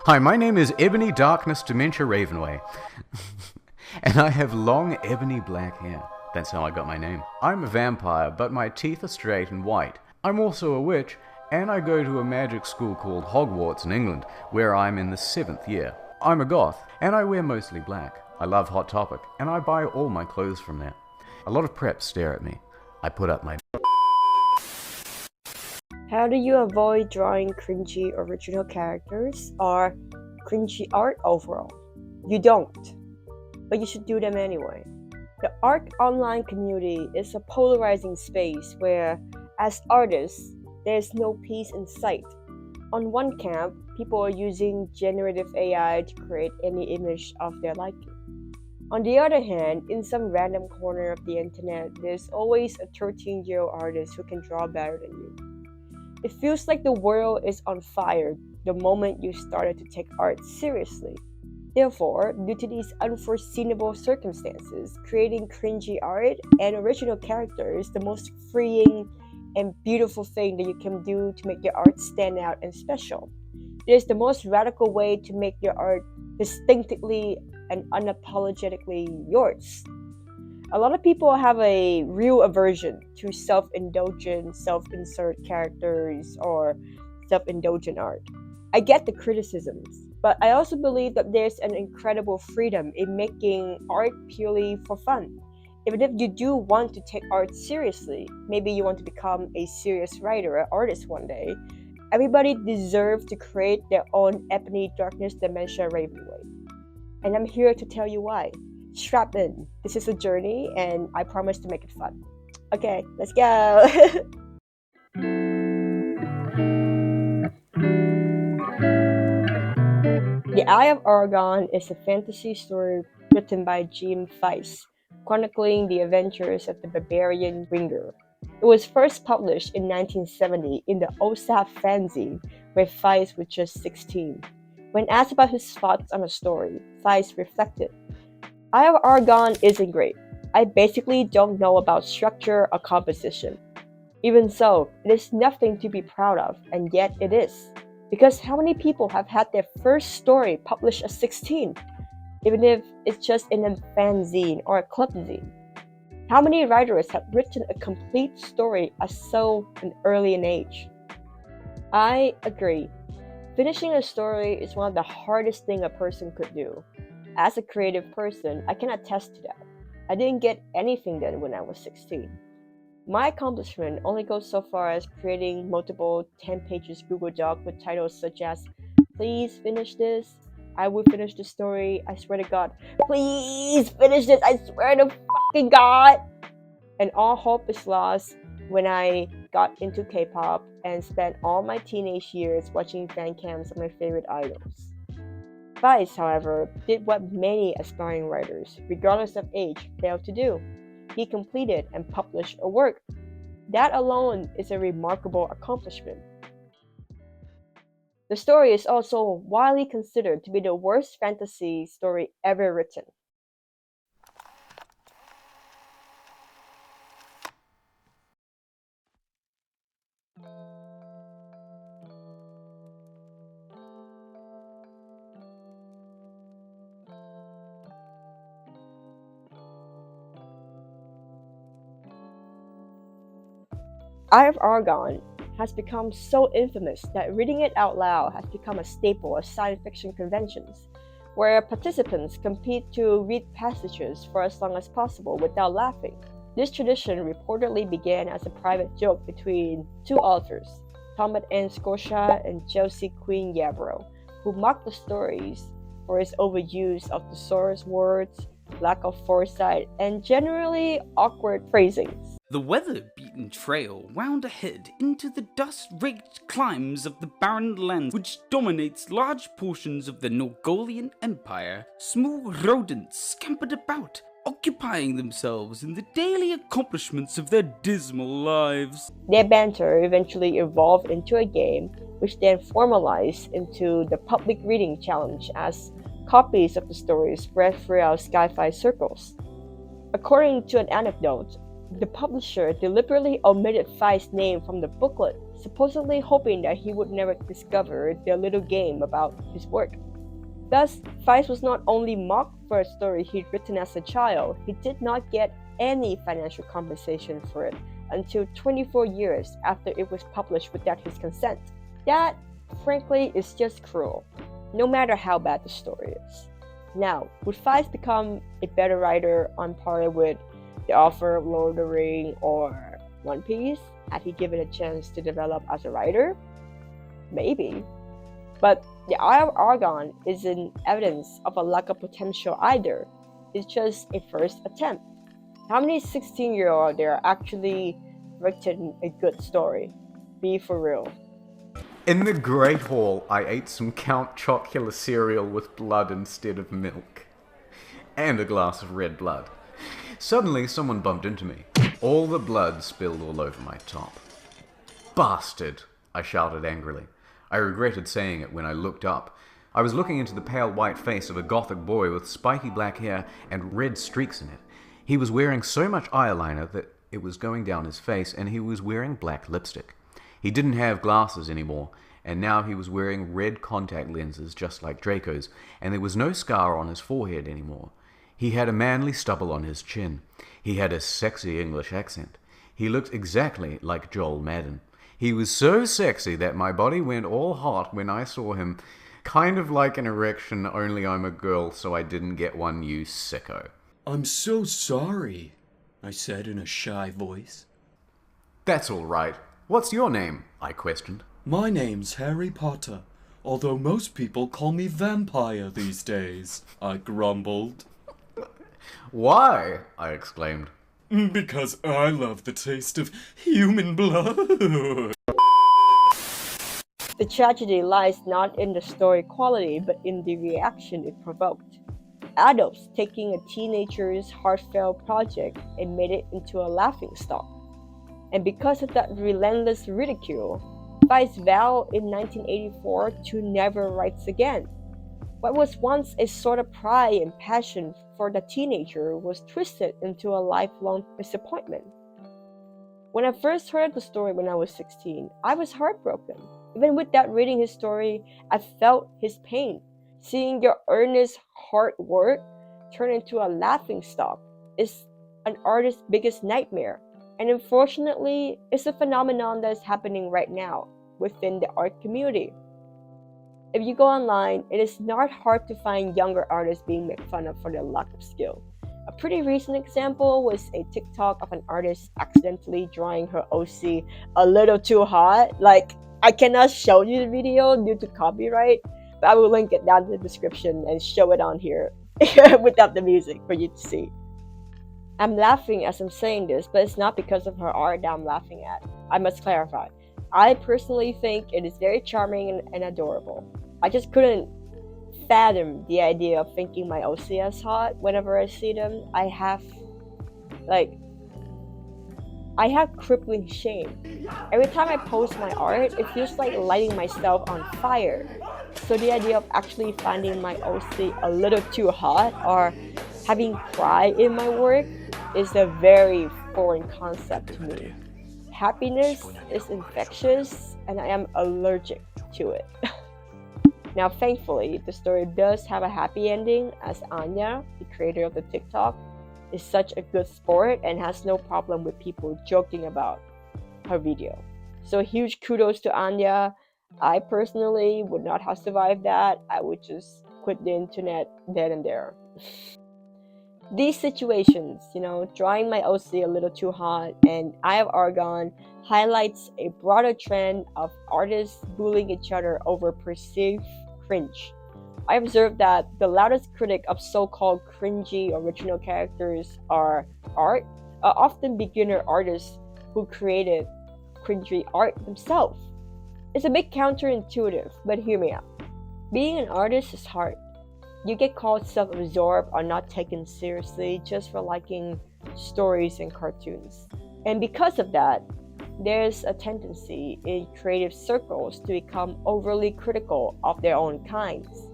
Hi, my name is Ebony Darkness Dementia Ravenway, and I have long ebony black hair. That's how I got my name. I'm a vampire, but my teeth are straight and white. I'm also a witch, and I go to a magic school called Hogwarts in England, where I'm in the 7th year. I'm a goth, and I wear mostly black. I love Hot Topic, and I buy all my clothes from there. A lot of preps stare at me. I put up my... How do you avoid drawing cringy original characters or cringy art overall? You don't, but you should do them anyway. The art online community is a polarizing space where, as artists, there's no peace in sight. On one camp, people are using generative AI to create any image of their liking. On the other hand, in some random corner of the internet, there's always a 13-year-old artist who can draw better than you. It feels like the world is on fire the moment you started to take art seriously. Therefore, due to these unforeseeable circumstances, creating cringy art and original characters is the most freeing and beautiful thing that you can do to make your art stand out and special. It is the most radical way to make your art distinctively and unapologetically yours. A lot of people have a real aversion to self-indulgent, self-insert characters or self-indulgent art. I get the criticisms, but I also believe that there's an incredible freedom in making art purely for fun. Even if you do want to take art seriously, maybe you want to become a serious writer or artist one day, everybody deserves to create their own Ebony Darkness Dementia Ravenway. And I'm here to tell you why. Strap in. This is a journey, and I promise to make it fun. Okay, let's go! The Eye of Aragon is a fantasy story written by Jim Weiss, chronicling the adventures of the barbarian Ringer. It was first published in 1970 in the OSAP fanzine, where Weiss was just 16. When asked about his thoughts on the story, Weiss reflected, Eye of Aragon isn't great. I basically don't know about structure or composition. Even so, it is nothing to be proud of, and yet it is. Because how many people have had their first story published at 16, even if it's just in a fanzine or a club zine? How many writers have written a complete story at so an early an age? I agree. Finishing a story is one of the hardest things a person could do. As a creative person, I can attest to that. I didn't get anything done when I was 16. My accomplishment only goes so far as creating multiple 10 pages Google Doc with titles such as, please finish this, I will finish the story, I swear to God, please finish this, I swear to fucking God! And all hope is lost when I got into K-pop and spent all my teenage years watching fan cams of my favorite idols. Weiss, however, did what many aspiring writers, regardless of age, failed to do. He completed and published a work. That alone is a remarkable accomplishment. The story is also widely considered to be the worst fantasy story ever written. Eye of Aragon has become so infamous that reading it out loud has become a staple of science fiction conventions, where participants compete to read passages for as long as possible without laughing. This tradition reportedly began as a private joke between two authors, Thomas N. Scotia and Josie Queen Yarbrough, who mocked the stories for its overuse of thesaurus words, lack of foresight, and generally awkward phrasings. The weather-beaten trail wound ahead into the dust-raked climes of the barren land which dominates large portions of the Norgolian Empire. Small rodents scampered about, occupying themselves in the daily accomplishments of their dismal lives. Their banter eventually evolved into a game, which then formalized into the public reading challenge as copies of the stories spread throughout sci-fi circles. According to an anecdote, The publisher deliberately omitted Fai's name from the booklet, supposedly hoping that he would never discover the little game about his work. Thus, Faiz was not only mocked for a story he'd written as a child, he did not get any financial compensation for it until 24 years after it was published without his consent. That, frankly, is just cruel, no matter how bad the story is. Now, would Faiz become a better writer on par with the author of Lord of the Ring or One Piece had he given a chance to develop as a writer? Maybe. But the Eye of Argon isn't evidence of a lack of potential either. It's just a first attempt. How many 16-year-olds there actually written a good story? Be for real. In the Great Hall, I ate some Count Chocula cereal with blood instead of milk. And a glass of red blood. Suddenly, someone bumped into me. All the blood spilled all over my top. Bastard! I shouted angrily. I regretted saying it when I looked up. I was looking into the pale white face of a gothic boy with spiky black hair and red streaks in it. He was wearing so much eyeliner that it was going down his face, and he was wearing black lipstick. He didn't have glasses anymore, and now he was wearing red contact lenses just like Draco's, and there was no scar on his forehead anymore. He had a manly stubble on his chin. He had a sexy English accent. He looked exactly like Joel Madden. He was so sexy that my body went all hot when I saw him, kind of like an erection, only I'm a girl, so I didn't get one, you sicko. I'm so sorry, I said in a shy voice. That's all right. What's your name? I questioned. My name's Harry Potter, although most people call me Vampire these days, I grumbled. Why? I exclaimed. Because I love the taste of human blood. The tragedy lies not in the story quality, but in the reaction it provoked. Adults taking a teenager's heartfelt project and made it into a laughingstock. And because of that relentless ridicule, Faiz vowed in 1984 to never write again. What was once a sort of pride and passion for the teenager was twisted into a lifelong disappointment. When I first heard the story when I was 16, I was heartbroken. Even without reading his story, I felt his pain. Seeing your earnest hard work turn into a laughingstock is an artist's biggest nightmare. And unfortunately, it's a phenomenon that is happening right now within the art community. If you go online, it is not hard to find younger artists being made fun of for their lack of skill. A pretty recent example was a TikTok of an artist accidentally drawing her OC a little too hot. Like, I cannot show you the video due to copyright, but I will link it down in the description and show it on here without the music for you to see. I'm laughing as I'm saying this, but it's not because of her art that I'm laughing at. I must clarify. I personally think it is very charming and adorable. I just couldn't fathom the idea of thinking my OC is hot whenever I see them. I have crippling shame. Every time I post my art, it feels like lighting myself on fire. So the idea of actually finding my OC a little too hot or having pride in my work is a very foreign concept to me. Happiness is infectious, and I am allergic to it. Now, thankfully, the story does have a happy ending, as Anya, the creator of the TikTok, is such a good sport and has no problem with people joking about her video. So huge kudos to Anya. I personally would not have survived that. I would just quit the internet then and there. These situations, drawing my OC a little too hot and Eye of Argon highlights a broader trend of artists bullying each other over perceived cringe. I observed that the loudest critic of so-called cringy original characters are often beginner artists who created cringy art themselves. It's a bit counterintuitive, but hear me out. Being an artist is hard. You get called self-absorbed or not taken seriously just for liking stories and cartoons. And because of that, there's a tendency in creative circles to become overly critical of their own kinds.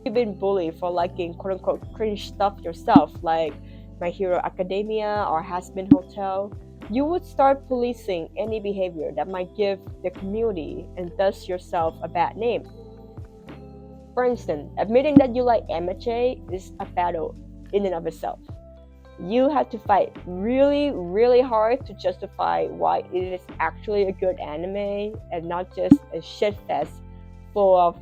You've been bullied for liking quote-unquote cringe stuff yourself, like My Hero Academia or Has Been Hotel. you would start policing any behavior that might give the community and thus yourself a bad name. For instance, admitting that you like MHA is a battle in and of itself. You have to fight really, really hard to justify why it is actually a good anime and not just a shitfest full of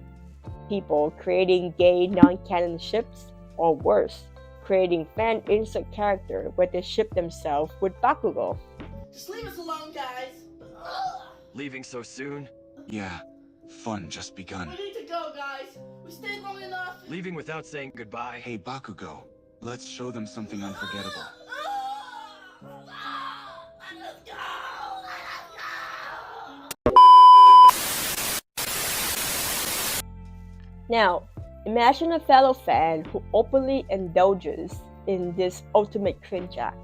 people creating gay non-canon ships, or worse, creating fan insert character where they ship themselves with Bakugo. Just leave us alone, guys. Leaving so soon? Yeah, fun just begun. We need to go, guys. We stayed long enough. Leaving without saying goodbye? Hey Bakugo, let's show them something unforgettable. Let us go. Now, imagine a fellow fan who openly indulges in this ultimate cringe act,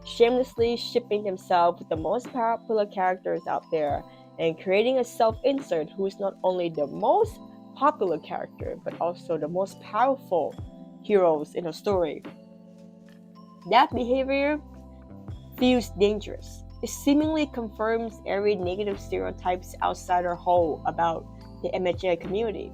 shamelessly shipping themselves with the most popular characters out there and creating a self-insert who is not only the most popular character but also the most powerful heroes in a story. That behavior feels dangerous. It seemingly confirms every negative stereotypes outsider hold about the MHA community.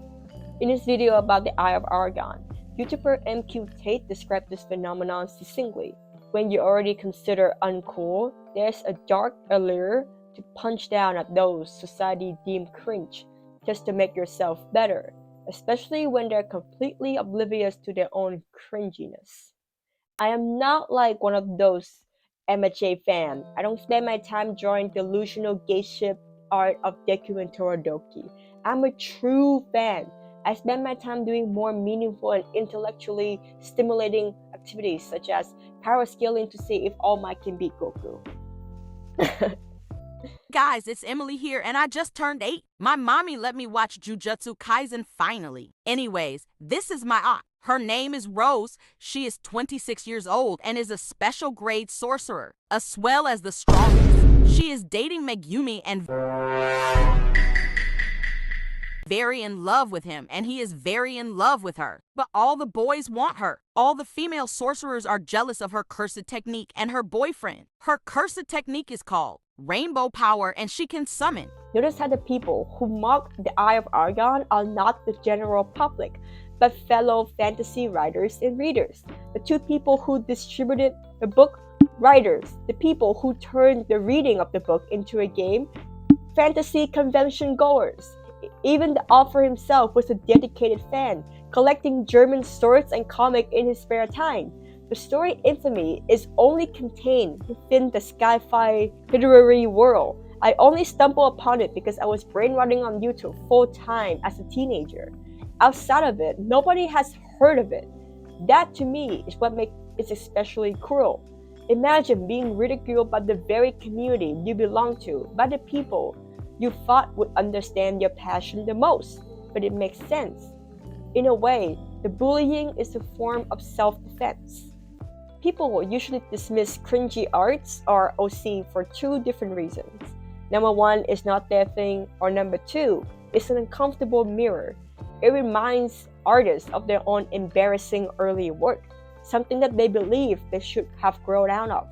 In his video about the Eye of Aragon, YouTuber MQ Tate described this phenomenon succinctly. When you already consider uncool, there's a dark allure to punch down at those society deemed cringe just to make yourself better, especially when they're completely oblivious to their own cringiness. I am not like one of those MHA fans. I don't spend my time drawing delusional gay ship art of Deku and Toradoki. I'm a true fan. I spend my time doing more meaningful and intellectually stimulating activities such as power scaling to see if All Might can beat Goku. Guys, it's Emily here, and I just turned 8. My mommy let me watch Jujutsu Kaisen finally. Anyways, this is my aunt. Her name is Rose. She is 26 years old and is a special grade sorcerer, as well as the strongest. She is dating Megumi and very in love with him, and he is very in love with her. But all the boys want her. All the female sorcerers are jealous of her cursed technique and her boyfriend. Her cursed technique is called Rainbow Power, and she can summon. Notice how the people who mock the Eye of Aragon are not the general public, but fellow fantasy writers and readers. The two people who distributed the book, writers. The people who turned the reading of the book into a game, fantasy convention goers. Even the author himself was a dedicated fan, collecting German swords and comics in his spare time. The story Infamy is only contained within the sci-fi literary world. I only stumbled upon it because I was brainrotting on YouTube full-time as a teenager. Outside of it, nobody has heard of it. That to me is what makes it especially cruel. Imagine being ridiculed by the very community you belong to, by the people you thought would understand your passion the most, but it makes sense. In a way, the bullying is a form of self-defense. People usually dismiss cringy arts or OC for two different reasons. Number one is not their thing, or number two is an uncomfortable mirror. It reminds artists of their own embarrassing early work, something that they believe they should have grown out of.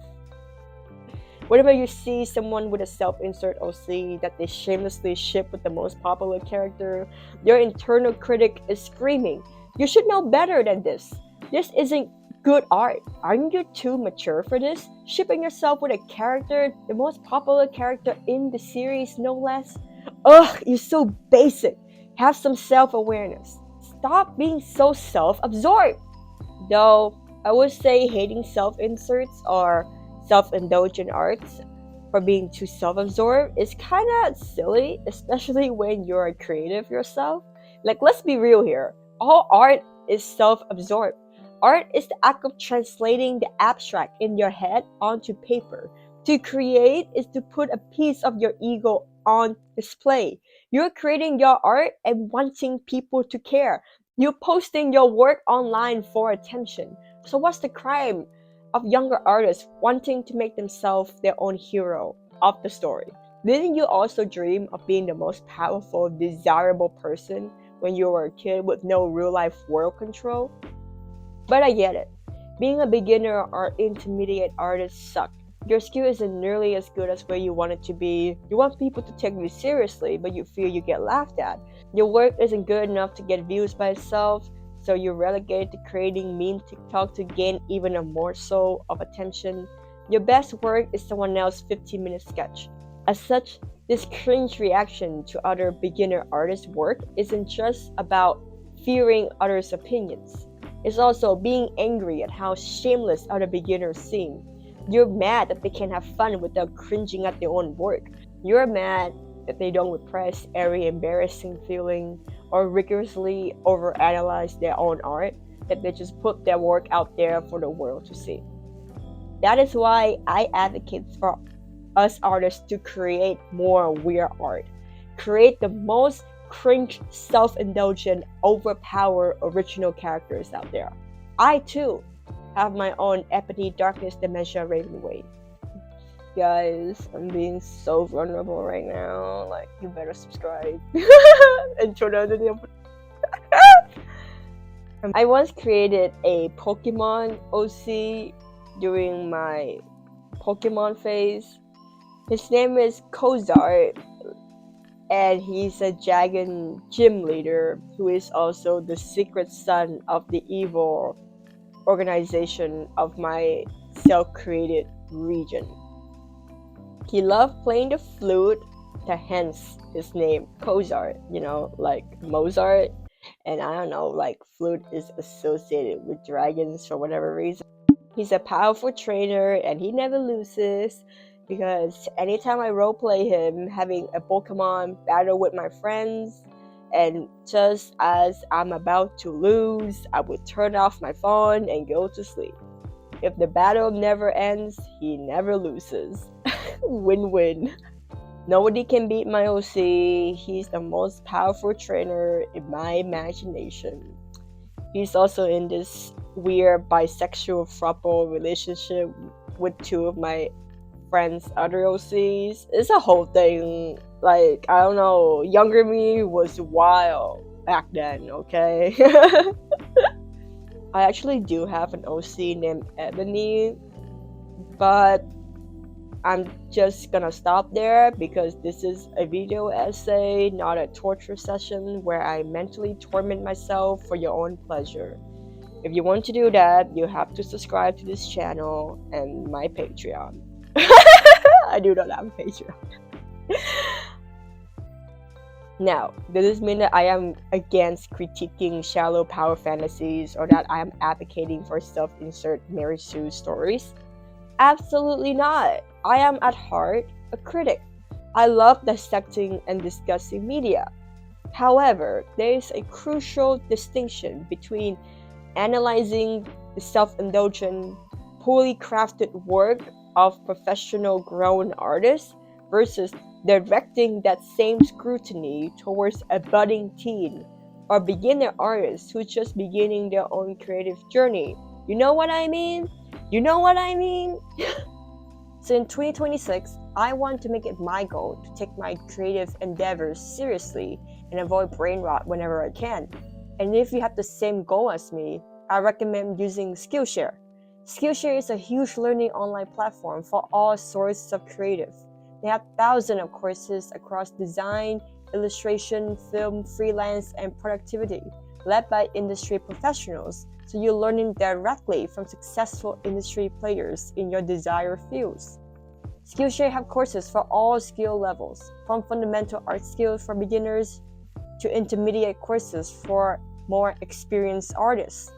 Whenever you see someone with a self-insert OC that they shamelessly ship with the most popular character, your internal critic is screaming, "You should know better than this. This isn't good art. Aren't you too mature for this? Shipping yourself with a character, the most popular character in the series, no less? Ugh, you're so basic. Have some self-awareness. Stop being so self-absorbed." Though, I would say hating self-inserts or self-indulgent arts for being too self-absorbed is kinda silly, especially when you're a creative yourself. Like, let's be real here. All art is self-absorbed. Art is the act of translating the abstract in your head onto paper. To create is to put a piece of your ego on display. You're creating your art and wanting people to care. You're posting your work online for attention. So what's the crime of younger artists wanting to make themselves their own hero of the story? Didn't you also dream of being the most powerful, desirable person when you were a kid with no real-life world control? But I get it. Being a beginner or intermediate artist sucks. Your skill isn't nearly as good as where you want it to be. You want people to take you seriously, but you fear you get laughed at. Your work isn't good enough to get views by itself, so you're relegated to creating meme TikTok to gain even a morsel of attention. Your best work is someone else's 15-minute sketch. As such, this cringe reaction to other beginner artists' work isn't just about fearing others' opinions. It's also being angry at how shameless other beginners seem. You're mad that they can have fun without cringing at their own work. You're mad that they don't repress every embarrassing feeling or rigorously overanalyze their own art, that they just put their work out there for the world to see. That is why I advocate for us artists to create more weird art. Create the most cringe, self-indulgent, overpowered original characters out there. I too have my own Ebony Darkness Dementia Ravenway. Guys, I'm being so vulnerable right now. Like, you better subscribe and turn on the I once created a Pokemon OC during my Pokemon phase. His name is Kozart, and he's a dragon gym leader who is also the secret son of the evil organization of my self-created region. He loved playing the flute, hence his name Kozart, like Mozart. And I don't know, like flute is associated with dragons for whatever reason. He's a powerful trainer and he never loses, because anytime I roleplay him having a Pokemon battle with my friends, and just as I'm about to lose, I would turn off my phone and go to sleep. If the battle never ends, he never loses. Win-win. Nobody can beat my OC. He's the most powerful trainer in my imagination. He's also in this weird bisexual throuple relationship with two of my friends' other OCs. It's a whole thing. Like, I don't know, younger me was wild back then, okay? I actually do have an OC named Ebony, but I'm just gonna stop there because this is a video essay, not a torture session where I mentally torment myself for your own pleasure. If you want to do that, you have to subscribe to this channel and my Patreon. I do not have a Patreon. Now, does this mean that I am against critiquing shallow power fantasies or that I am advocating for self-insert Mary Sue stories? Absolutely not. I am at heart a critic. I love dissecting and discussing media. However, there is a crucial distinction between analyzing the self-indulgent, poorly crafted work of professional grown artists versus directing that same scrutiny towards a budding teen or beginner artist who's just beginning their own creative journey. You know what I mean? You know what I mean? So in 2026, I want to make it my goal to take my creative endeavors seriously and avoid brain rot whenever I can. And if you have the same goal as me, I recommend using Skillshare. Skillshare is a huge learning online platform for all sorts of creative. They have thousands of courses across design, illustration, film, freelance, and productivity, led by industry professionals, so you're learning directly from successful industry players in your desired fields. Skillshare have courses for all skill levels, from fundamental art skills for beginners to intermediate courses for more experienced artists.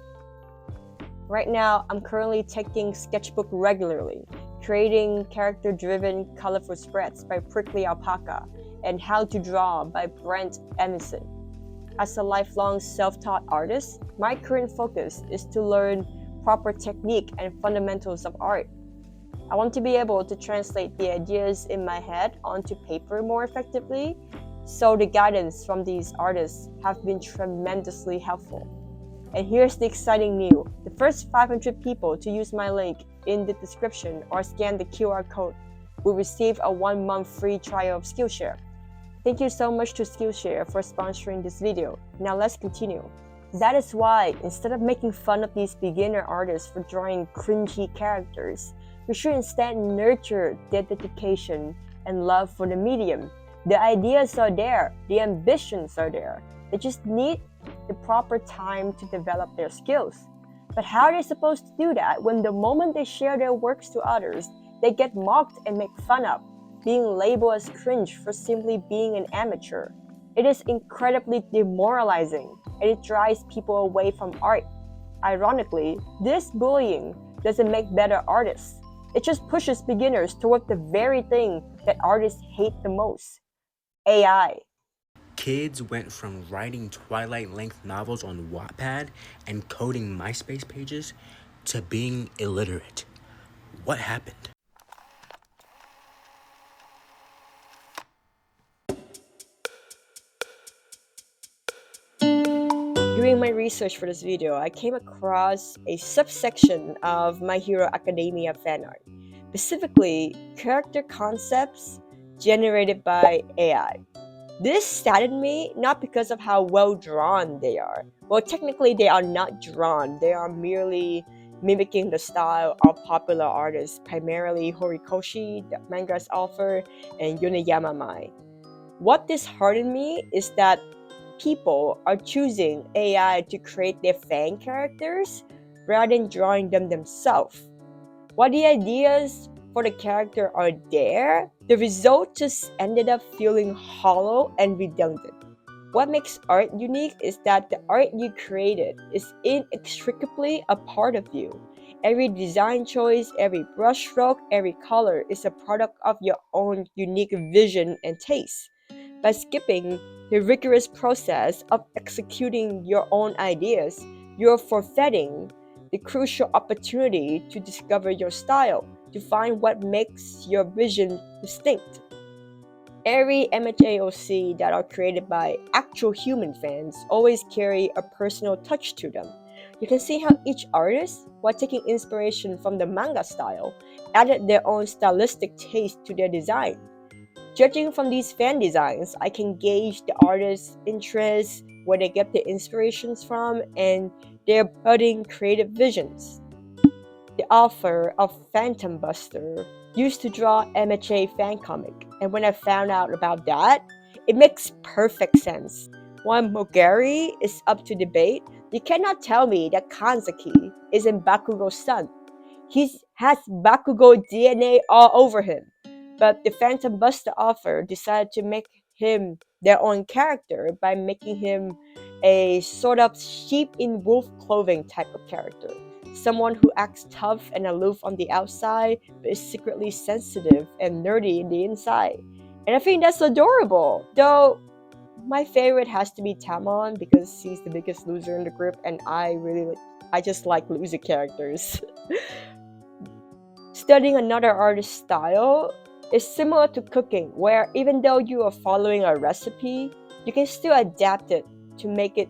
Right now, I'm currently taking Sketchbook regularly, creating character-driven colorful spreads by Prickly Alpaca, and How to Draw by Brent Emerson. As a lifelong self-taught artist, my current focus is to learn proper technique and fundamentals of art. I want to be able to translate the ideas in my head onto paper more effectively, so the guidance from these artists have been tremendously helpful. And here's the exciting news. The first 500 people to use my link in the description or scan the QR code will receive a 1-month free trial of Skillshare. Thank you so much to Skillshare for sponsoring this video. Now let's continue. That is why, instead of making fun of these beginner artists for drawing cringy characters, We should instead nurture their dedication and love for the medium. The ideas are there, the ambitions are there. They just need the proper time to develop their skills. But how are they supposed to do that when the moment they share their works to others, they get mocked and made fun of, being labeled as cringe for simply being an amateur? It is incredibly demoralizing and it drives people away from art. Ironically, this bullying doesn't make better artists. It just pushes beginners toward the very thing that artists hate the most: AI. Kids went from writing Twilight-length novels on Wattpad and coding MySpace pages to being illiterate. What happened? Doing my research for this video, I came across a subsection of My Hero Academia fan art, specifically character concepts generated by AI. This saddened me not because of how well drawn they are. Well, technically, they are not drawn, they are merely mimicking the style of popular artists, primarily Horikoshi, the manga's author, and Yoneyama Mai. What disheartened me is that people are choosing AI to create their fan characters rather than drawing them themselves. While the ideas for the character are there, the result just ended up feeling hollow and redundant. What makes art unique is that the art you created is inextricably a part of you. Every design choice, every brushstroke, every color is a product of your own unique vision and taste. By skipping the rigorous process of executing your own ideas, you're forfeiting the crucial opportunity to discover your style, to find what makes your vision distinct. Every MHAOC that are created by actual human fans always carry a personal touch to them. You can see how each artist, while taking inspiration from the manga style, added their own stylistic taste to their design. Judging from these fan designs, I can gauge the artist's interests, where they get their inspirations from, and their budding creative visions. The author of Phantom Buster used to draw MHA fan comic, and when I found out about that, it makes perfect sense. While Mogari is up to debate, you cannot tell me that Kanzaki isn't Bakugo's son. He has Bakugo DNA all over him. But the Phantom Buster author decided to make him their own character by making him a sort of sheep in wolf clothing type of character. Someone who acts tough and aloof on the outside, but is secretly sensitive and nerdy in the inside. And I think that's adorable. Though my favorite has to be Tamon because he's the biggest loser in the group and I just like loser characters. Studying another artist's style is similar to cooking, where even though you are following a recipe, you can still adapt it to make it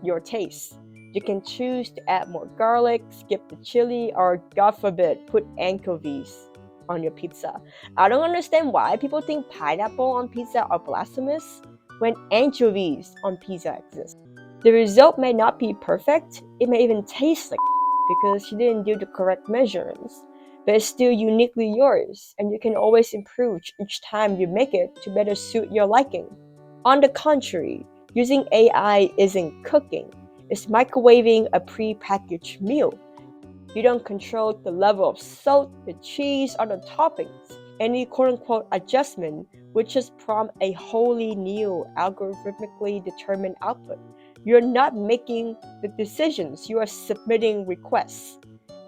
your taste. You can choose to add more garlic, skip the chili, or God forbid, put anchovies on your pizza. I don't understand why people think pineapple on pizza are blasphemous when anchovies on pizza exist. The result may not be perfect, it may even taste like because you didn't do the correct measurements, but it's still uniquely yours, and you can always improve each time you make it to better suit your liking. On the contrary, using AI isn't cooking, it's microwaving a pre-packaged meal. You don't control the level of salt, the cheese, or the toppings. Any quote-unquote adjustment would just prompt a wholly new algorithmically determined output. You're not making the decisions, you are submitting requests.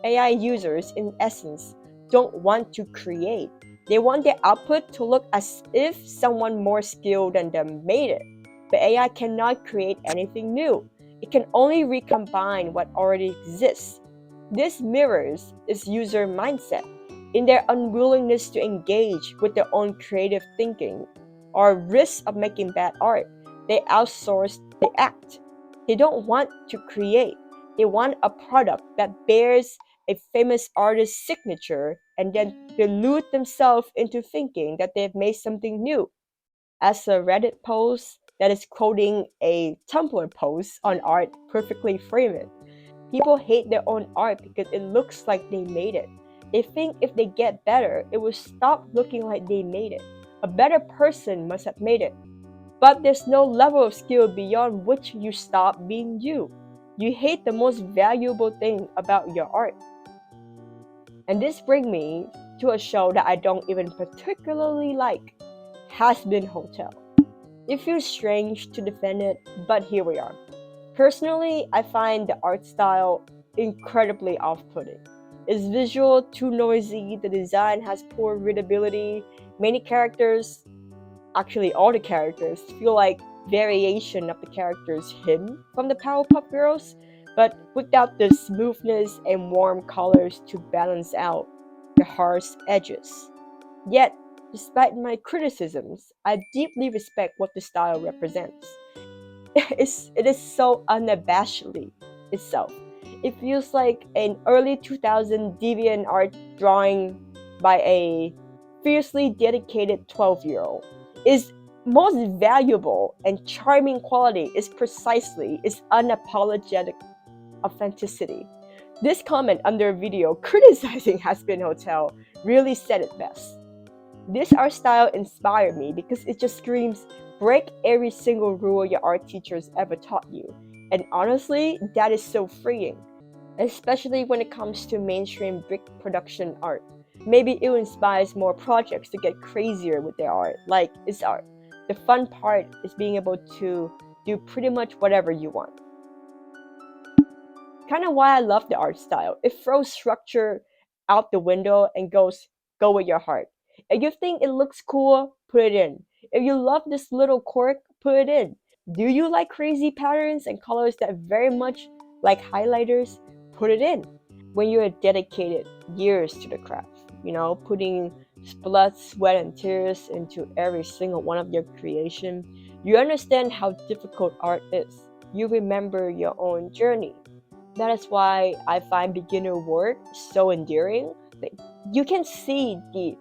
AI users, in essence, don't want to create. They want their output to look as if someone more skilled than them made it. But AI cannot create anything new. It can only recombine what already exists. This mirrors its user mindset. In their unwillingness to engage with their own creative thinking or risk of making bad art, they outsource the act. They don't want to create. They want a product that bears a famous artist's signature and then delude themselves into thinking that they've made something new. As a Reddit post that is quoting a Tumblr post on art perfectly frame it. People hate their own art because it looks like they made it. They think if they get better, it will stop looking like they made it. A better person must have made it. But there's no level of skill beyond which you stop being you. You hate the most valuable thing about your art. And this brings me to a show that I don't even particularly like, Has Been Hotel. It feels strange to defend it, but here we are. Personally, I find the art style incredibly off-putting. It's visual, too noisy, the design has poor readability, many characters, actually all the characters, feel like variation of the characters hidden from the Powerpuff Girls, but without the smoothness and warm colors to balance out the harsh edges. Yet, despite my criticisms, I deeply respect what the style represents. It is so unabashedly itself. It feels like an early 2000 deviant art drawing by a fiercely dedicated 12-year-old. Its most valuable and charming quality is precisely its unapologetic authenticity. This comment under a video criticizing Has Been Hotel really said it best. This art style inspired me because it just screams, break every single rule your art teachers ever taught you. And honestly, that is so freeing, especially when it comes to mainstream big production art. Maybe it inspires more projects to get crazier with their art, like it's art. The fun part is being able to do pretty much whatever you want. Kind of why I love the art style. It throws structure out the window and goes, go with your heart. If you think it looks cool, put it in. If you love this little quirk, put it in. Do you like crazy patterns and colors that very much like highlighters? Put it in. When you're dedicated years to the craft, putting blood, sweat, and tears into every single one of your creation, you understand how difficult art is. You remember your own journey. That is why I find beginner work so endearing. You can see the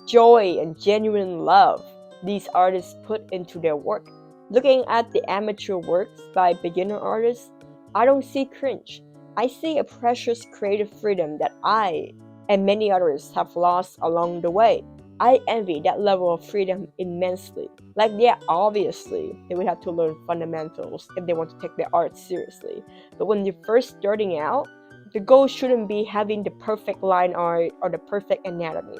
joy and genuine love these artists put into their work. Looking at the amateur works by beginner artists, I don't see cringe. I see a precious creative freedom that I and many others have lost along the way. I envy that level of freedom immensely. Like, yeah, obviously, they would have to learn fundamentals if they want to take their art seriously. But when you're first starting out, the goal shouldn't be having the perfect line art or the perfect anatomy.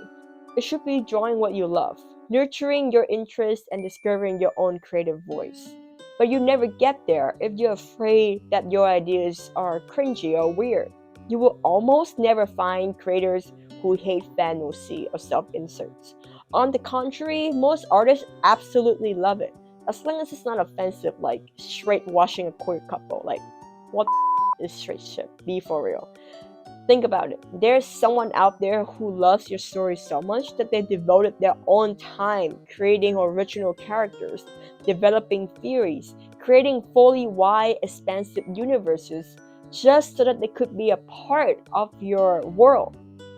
It should be drawing what you love, nurturing your interest, and discovering your own creative voice. But you never get there if you're afraid that your ideas are cringy or weird. You will almost never find creators who hate fantasy or self-inserts. On the contrary, most artists absolutely love it, as long as it's not offensive, like straight washing a queer couple. Like, what is straight shit? Be for real. Think about it. There's someone out there who loves your story so much that they devoted their own time creating original characters, developing theories, creating fully wide, expansive universes just so that they could be a part of your world.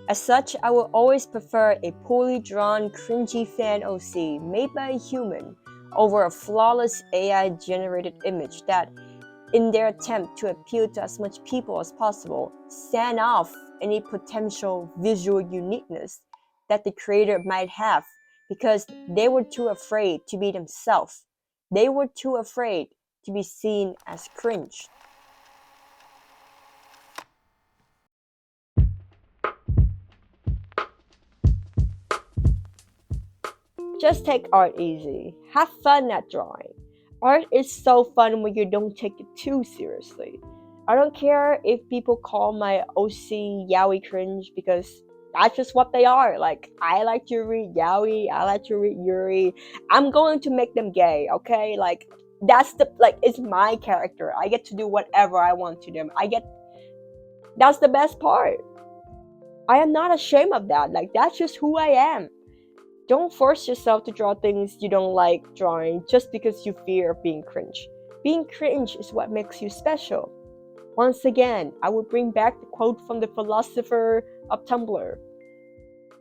As such, I will always prefer a poorly drawn, cringy fan OC made by a human over a flawless AI-generated image that, in their attempt to appeal to as much people as possible, sand off any potential visual uniqueness that the creator might have because they were too afraid to be themselves. They were too afraid to be seen as cringe. Just take art easy. Have fun at drawing. Art is so fun when you don't take it too seriously. I don't care if people call my OC yaoi cringe because that's just what they are. Like, I like to read yaoi, I like to read yuri. I'm going to make them gay, okay? Like, it's my character. I get to do whatever I want to them. That's the best part. I am not ashamed of that. Like, that's just who I am. Don't force yourself to draw things you don't like drawing just because you fear being cringe. Being cringe is what makes you special. Once again, I would bring back the quote from the philosopher of Tumblr.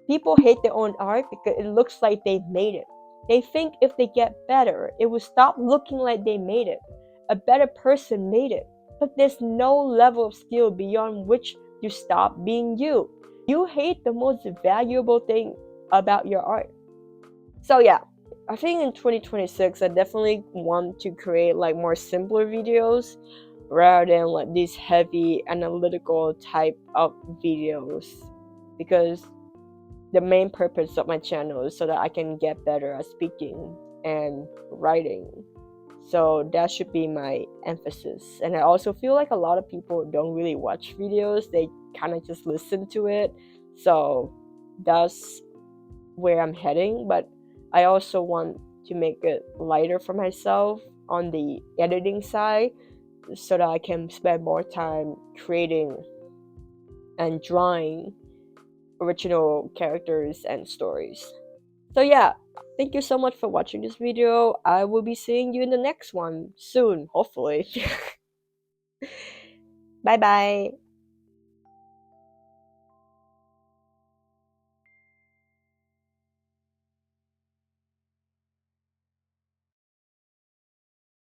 People hate their own art because it looks like they made it. They think if they get better, it will stop looking like they made it. A better person made it. But there's no level of skill beyond which you stop being you. You hate the most valuable thing about your art. So yeah, I think in 2026 I definitely want to create like more simpler videos rather than like these heavy analytical type of videos, because the main purpose of my channel is so that I can get better at speaking and writing. So that should be my emphasis. And I also feel like a lot of people don't really watch videos, they kind of just listen to it. So that's where I'm heading. But I also want to make it lighter for myself on the editing side so that I can spend more time creating and drawing original characters and stories. So yeah, thank you so much for watching this video. I will be seeing you in the next one soon, hopefully. Bye bye.